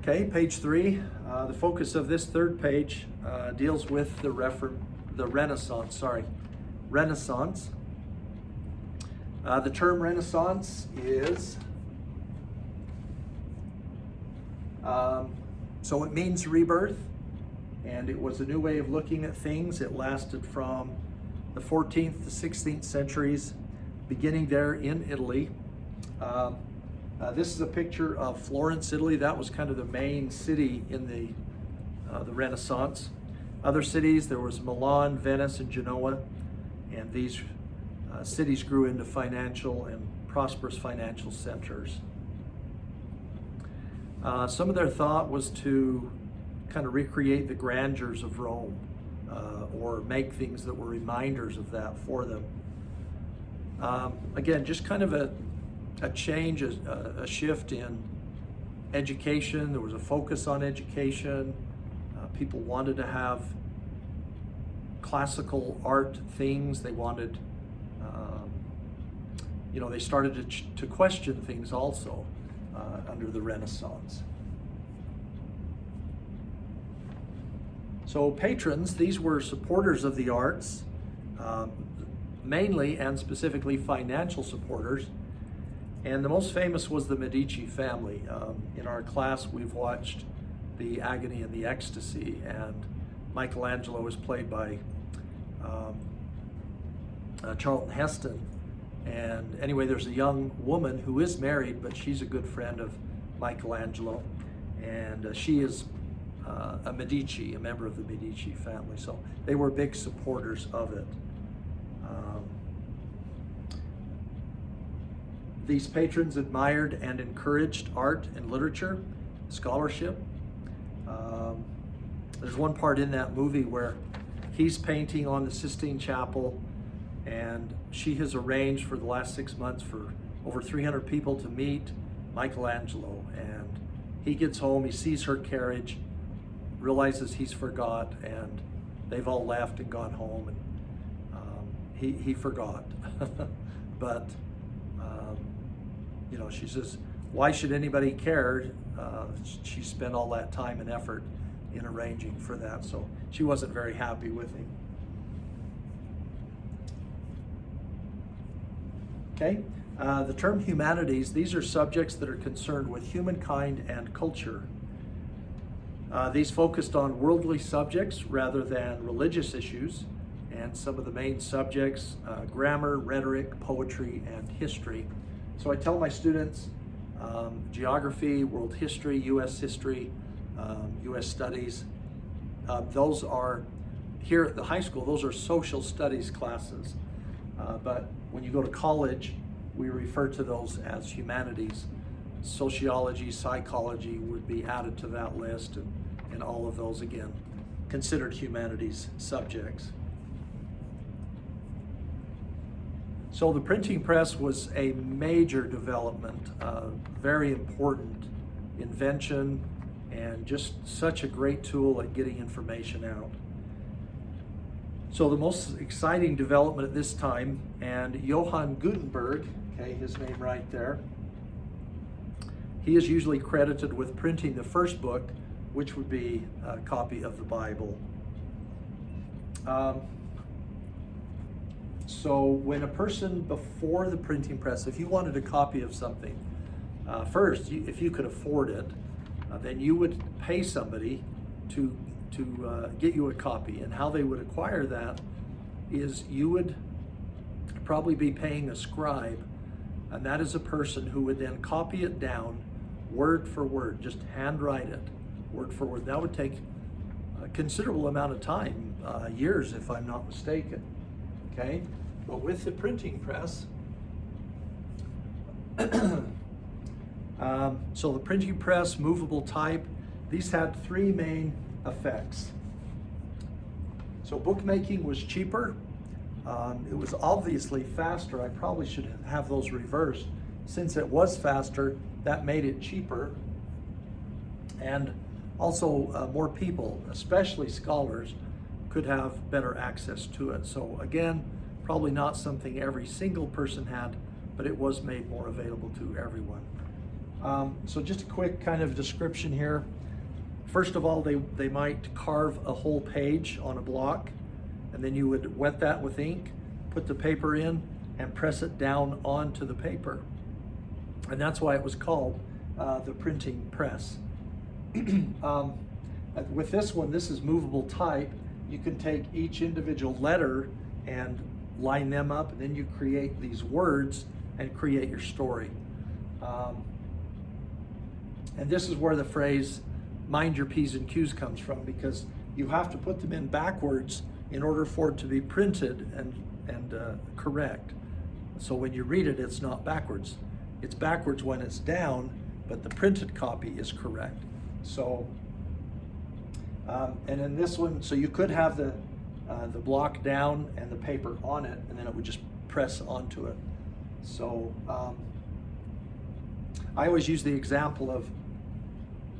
Okay, page 3. The focus of this third page deals with the Renaissance. Renaissance. The term Renaissance is so it means rebirth, and it was a new way of looking at things. It lasted from the 14th to 16th centuries, beginning there in Italy. This is a picture of Florence, Italy. That was kind of the main city in the Renaissance. Other cities, there was Milan, Venice, and Genoa, and these cities grew into financial and prosperous financial centers. Some of their thought was to kind of recreate the grandeurs of Rome, or make things that were reminders of that for them. Again, just kind of a change, a shift in education. There was a focus on education. People wanted to have classical art things. They wanted, they started to question things also under the Renaissance. So patrons, these were supporters of the arts, mainly and specifically financial supporters. And the most famous was the Medici family. In our class, we've watched The Agony and the Ecstasy, and Michelangelo is played by Charlton Heston. And anyway, there's a young woman who is married, but she's a good friend of Michelangelo, and she is a Medici, a member of the Medici family. So they were big supporters of it. These patrons admired and encouraged art and literature, scholarship. There's one part in that movie where he's painting on the Sistine Chapel, and she has arranged for the last 6 months for over 300 people to meet Michelangelo. And he gets home, he sees her carriage, realizes he's forgot, and they've all left and gone home, and he forgot. But she says, why should anybody care? She spent all that time and effort in arranging for that, so she wasn't very happy with him. Okay, the term humanities, these are subjects that are concerned with humankind and culture. These focused on worldly subjects rather than religious issues, and some of the main subjects, grammar, rhetoric, poetry, and history. So I tell my students geography, world history, U.S. history, U.S. studies. Those are, here at the high school, those are social studies classes. But when you go to college, we refer to those as humanities. Sociology, psychology would be added to that list, and all of those, again, considered humanities subjects. So the printing press was a major development, very important invention, and just such a great tool at getting information out. So the most exciting development at this time, and Johann Gutenberg, okay, his name right there, he is usually credited with printing the first book, which would be a copy of the Bible. So when a person before the printing press, if you wanted a copy of something, first, if you could afford it, then you would pay somebody to get you a copy. And how they would acquire that is you would probably be paying a scribe, and that is a person who would then copy it down word for word, just handwrite it word for word. That would take a considerable amount of time, years if I'm not mistaken. Okay, but with the printing press, so the printing press, movable type, these had three main effects. So bookmaking was cheaper. It was obviously faster. I probably should have those reversed. Since it was faster, that made it cheaper. And also more people, especially scholars, could have better access to it. So again, probably not something every single person had, but it was made more available to everyone. So just a quick kind of description here. First of all, they might carve a whole page on a block, and then you would wet that with ink, put the paper in, and press it down onto the paper. And that's why it was called the printing press. With this one, this is movable type. You can take each individual letter and line them up, and then you create these words and create your story. And this is where the phrase mind your P's and Q's comes from, because you have to put them in backwards in order for it to be printed and correct. So when you read it, it's not backwards. It's backwards when it's down, but the printed copy is correct. So, and in this one, so you could have the block down and the paper on it, and then it would just press onto it. So I always use the example of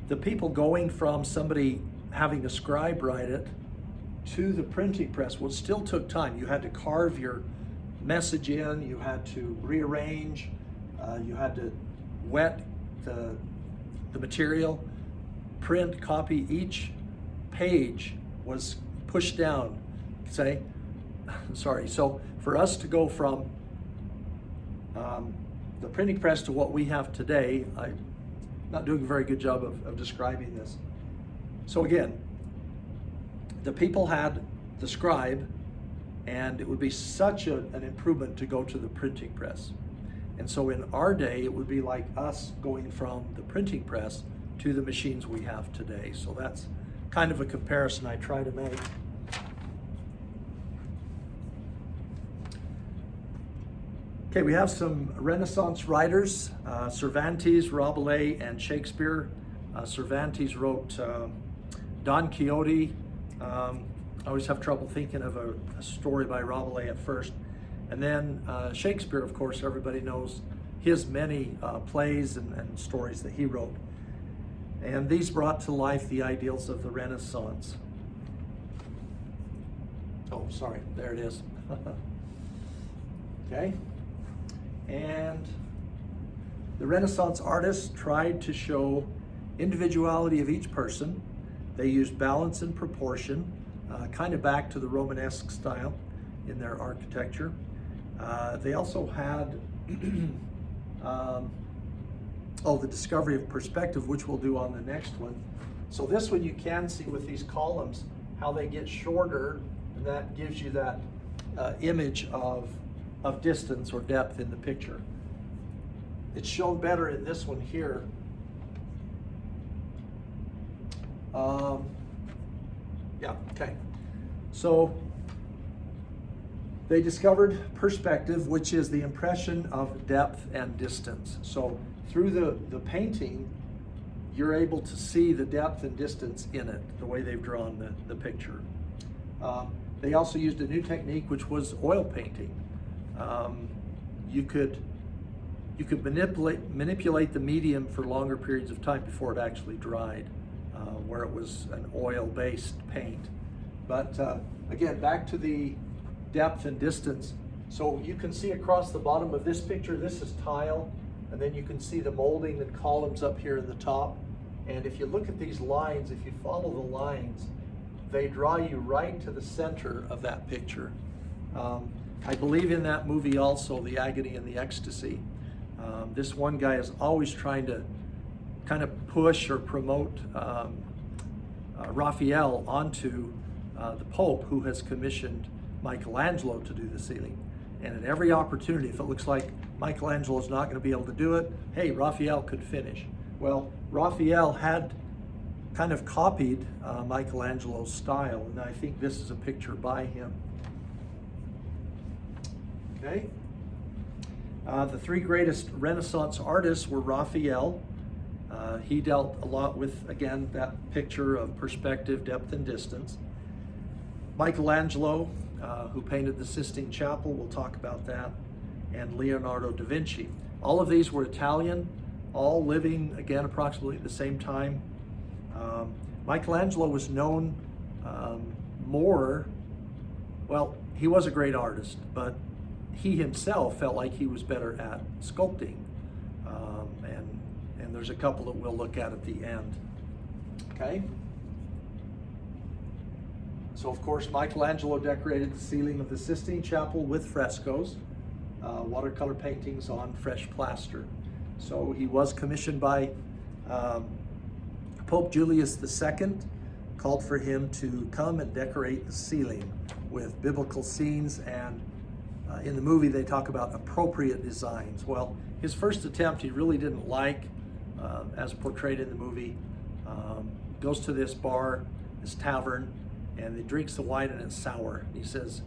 the people going from somebody having a scribe write it to the printing press. Well, it still took time. You had to carve your message in, you had to rearrange, you had to wet the material, print, copy. Each page was pushed down, say, sorry. So for us to go from the printing press to what we have today, I'm not doing a very good job of describing this. So again, the people had the scribe, and it would be such an improvement to go to the printing press. And so in our day, it would be like us going from the printing press to the machines we have today. So that's kind of a comparison I try to make. Okay, we have some Renaissance writers, Cervantes, Rabelais, and Shakespeare. Cervantes wrote Don Quixote. I always have trouble thinking of a story by Rabelais at first. And then Shakespeare, of course, everybody knows his many plays and stories that he wrote. And these brought to life the ideals of the Renaissance. Oh, sorry, there it is. Okay. And the Renaissance artists tried to show individuality of each person. They used balance and proportion, kind of back to the Romanesque style in their architecture. They also had the discovery of perspective, which we'll do on the next one. So this one you can see with these columns how they get shorter, and that gives you that image of distance or depth in the picture. It's shown better in this one here. Yeah, okay. So they discovered perspective, which is the impression of depth and distance. So through the painting, you're able to see the depth and distance in it, the way they've drawn the picture. They also used a new technique, which was oil painting. You could manipulate the medium for longer periods of time before it actually dried, where it was an oil-based paint. But again, back to the depth and distance. So you can see across the bottom of this picture, this is tile, and then you can see the molding and columns up here in the top. And if you look at these lines, if you follow the lines, they draw you right to the center of that picture. I believe in that movie also, The Agony and the Ecstasy. This one guy is always trying to kind of push or promote Raphael onto the Pope, who has commissioned Michelangelo to do the ceiling. And at every opportunity, if it looks like Michelangelo's not going to be able to do it, hey, Raphael could finish. Well, Raphael had kind of copied Michelangelo's style, and I think this is a picture by him. Okay. The three greatest Renaissance artists were Raphael. He dealt a lot with, again, that picture of perspective, depth, and distance. Michelangelo, who painted the Sistine Chapel, we'll talk about that, and Leonardo da Vinci. All of these were Italian, all living, again, approximately at the same time. Michelangelo was known more, well, he was a great artist, but he himself felt like he was better at sculpting, and there's a couple that we'll look at the end. Okay? So of course, Michelangelo decorated the ceiling of the Sistine Chapel with frescoes, watercolor paintings on fresh plaster. So he was commissioned by Pope Julius II, called for him to come and decorate the ceiling with biblical scenes, and in the movie they talk about appropriate designs. Well, his first attempt he really didn't like, as portrayed in the movie. Goes to this bar, this tavern, and he drinks the wine and it's sour. He says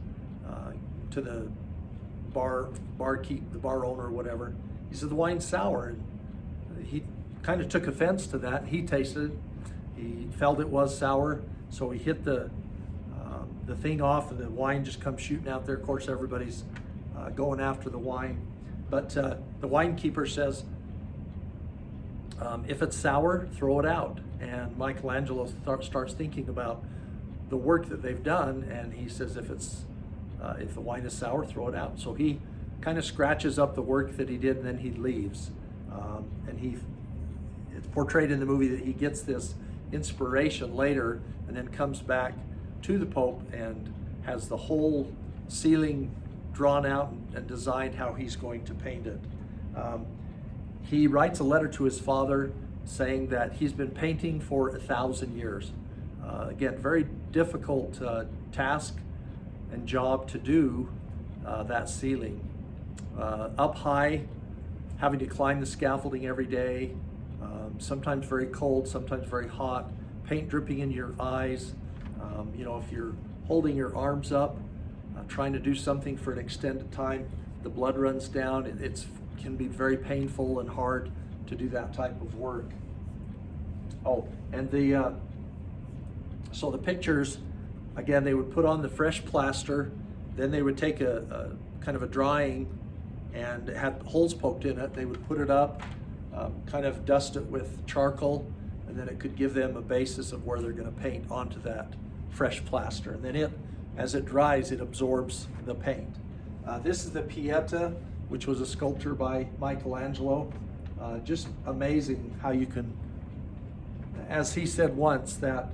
to the bar owner or whatever, he said, the wine's sour. And he kind of took offense to that. He tasted it. He felt it was sour, so he hit the thing off, and the wine just comes shooting out there. Of course, everybody's going after the wine. But the winekeeper says, if it's sour, throw it out. And Michelangelo starts thinking about the work that they've done, and he says, if the wine is sour, throw it out. So he kind of scratches up the work that he did, and then he leaves. It's portrayed in the movie that he gets this inspiration later, and then comes back to the Pope and has the whole ceiling drawn out and designed how he's going to paint it. He writes a letter to his father saying that he's been painting for 1,000 years. Again, very difficult task and job to do that ceiling. Up high, having to climb the scaffolding every day, sometimes very cold, sometimes very hot, paint dripping in your eyes. If you're holding your arms up, trying to do something for an extended time, the blood runs down. It can be very painful and hard to do that type of work. Oh, and so the pictures, again, they would put on the fresh plaster, then they would take a kind of a drying and it had holes poked in it. They would put it up, kind of dust it with charcoal, and then it could give them a basis of where they're going to paint onto that fresh plaster. And then as it dries, it absorbs the paint. This is the Pieta, which was a sculpture by Michelangelo. Just amazing how you can, as he said once, that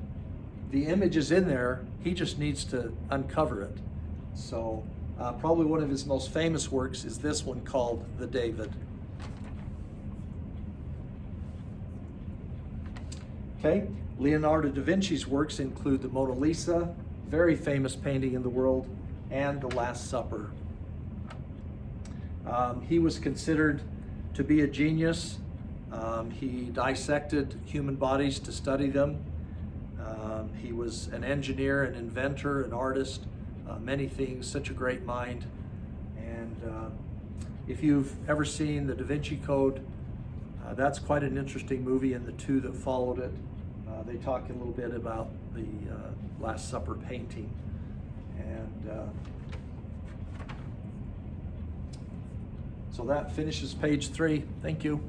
the image is in there, he just needs to uncover it. So probably one of his most famous works is this one called the David. Okay, Leonardo da Vinci's works include the Mona Lisa, very famous painting in the world, and the Last Supper. He was considered to be a genius. He dissected human bodies to study them. He was an engineer, an inventor, an artist, many things, such a great mind. And if you've ever seen the Da Vinci Code, that's quite an interesting movie, and the two that followed it. They talk a little bit about the Last Supper painting. And so that finishes page 3. Thank you.